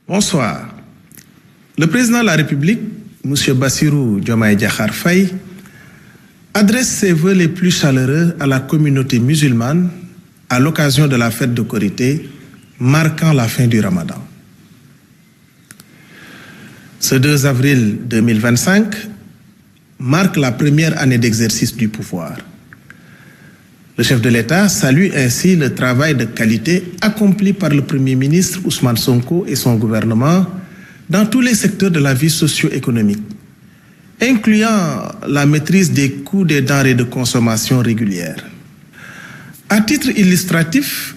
Bonsoir. Le président de la République, M. Bassirou Diomaye Diakhar Faye, adresse ses vœux les plus chaleureux à la communauté musulmane à l'occasion de la fête de Korité, marquant la fin du Ramadan. Ce 2 avril 2025 marque la première année d'exercice du pouvoir. Le chef de l'État salue ainsi le travail de qualité accompli par le Premier ministre Ousmane Sonko et son gouvernement dans tous les secteurs de la vie socio-économique, incluant la maîtrise des coûts des denrées de consommation régulières. À titre illustratif,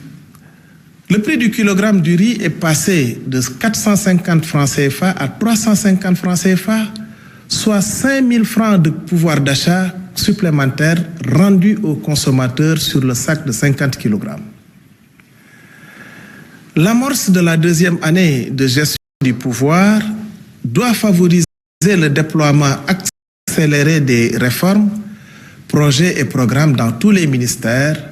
le prix du kilogramme du riz est passé de 450 francs CFA à 350 francs CFA, soit 5 000 francs de pouvoir d'achat supplémentaire rendu aux consommateurs sur le sac de 50 kg. L'amorce de la deuxième année de gestion du pouvoir doit favoriser le déploiement accéléré des réformes, projets et programmes dans tous les ministères,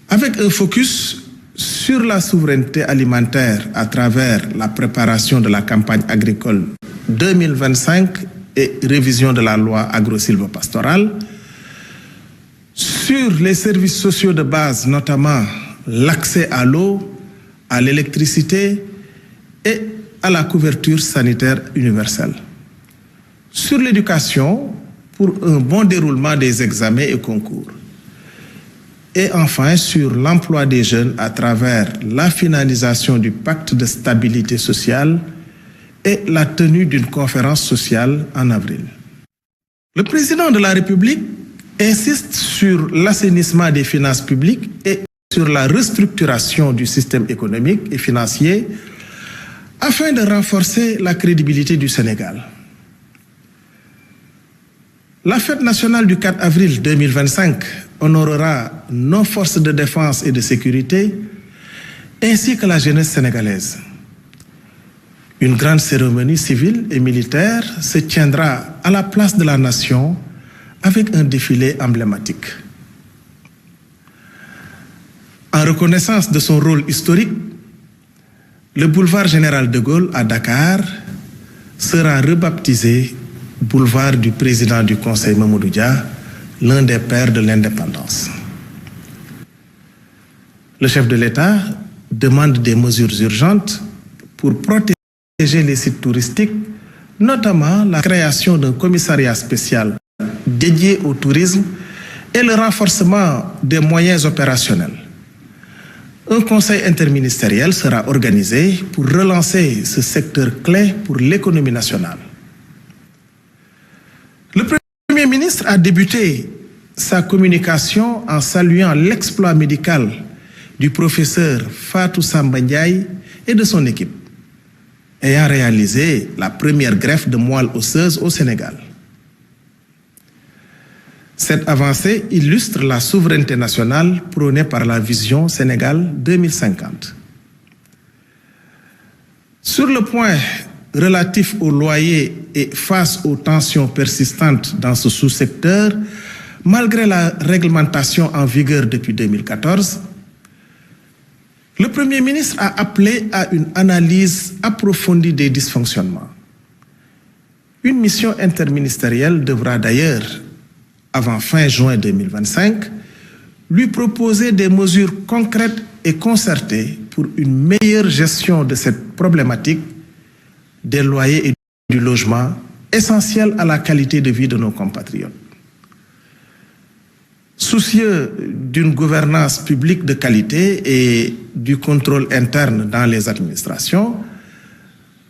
avec un focus sur la souveraineté alimentaire à travers la préparation de la campagne agricole 2025 et révision de la loi agro-sylvo-pastorale, sur les services sociaux de base, notamment l'accès à l'eau, à l'électricité et à la couverture sanitaire universelle. Sur l'éducation, pour un bon déroulement des examens et concours. Et enfin, sur l'emploi des jeunes à travers la finalisation du pacte de stabilité sociale et la tenue d'une conférence sociale en avril. Le président de la République insiste sur l'assainissement des finances publiques et sur la restructuration du système économique et financier afin de renforcer la crédibilité du Sénégal. La fête nationale du 4 avril 2025 honorera nos forces de défense et de sécurité ainsi que la jeunesse sénégalaise. Une grande cérémonie civile et militaire se tiendra à la place de la Nation avec un défilé emblématique. En reconnaissance de son rôle historique, le boulevard Général de Gaulle à Dakar sera rebaptisé boulevard du président du Conseil Mamadou Dia, l'un des pères de l'indépendance. Le chef de l'État demande des mesures urgentes pour protéger les sites touristiques, notamment la création d'un commissariat spécial dédié au tourisme et le renforcement des moyens opérationnels. Un conseil interministériel sera organisé pour relancer ce secteur clé pour l'économie nationale. Le Premier ministre a débuté sa communication en saluant l'exploit médical du professeur Fatou Samba Ndiaye et de son équipe, ayant réalisé la première greffe de moelle osseuse au Sénégal. Cette avancée illustre la souveraineté nationale prônée par la vision Sénégal 2050. Sur le point relatif au loyer et face aux tensions persistantes dans ce sous-secteur, malgré la réglementation en vigueur depuis 2014, le Premier ministre a appelé à une analyse approfondie des dysfonctionnements. Une mission interministérielle devra d'ailleurs, avant fin juin 2025, lui proposer des mesures concrètes et concertées pour une meilleure gestion de cette problématique des loyers et du logement, essentiel à la qualité de vie de nos compatriotes. Soucieux d'une gouvernance publique de qualité et du contrôle interne dans les administrations,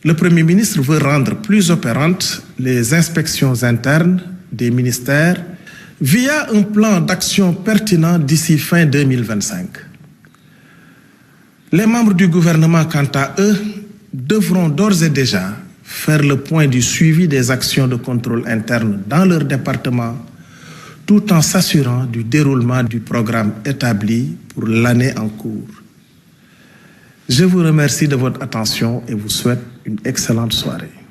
le Premier ministre veut rendre plus opérantes les inspections internes des ministères via un plan d'action pertinent d'ici fin 2025. Les membres du gouvernement, quant à eux, devront d'ores et déjà faire le point du suivi des actions de contrôle interne dans leur département, tout en s'assurant du déroulement du programme établi pour l'année en cours. Je vous remercie de votre attention et vous souhaite une excellente soirée.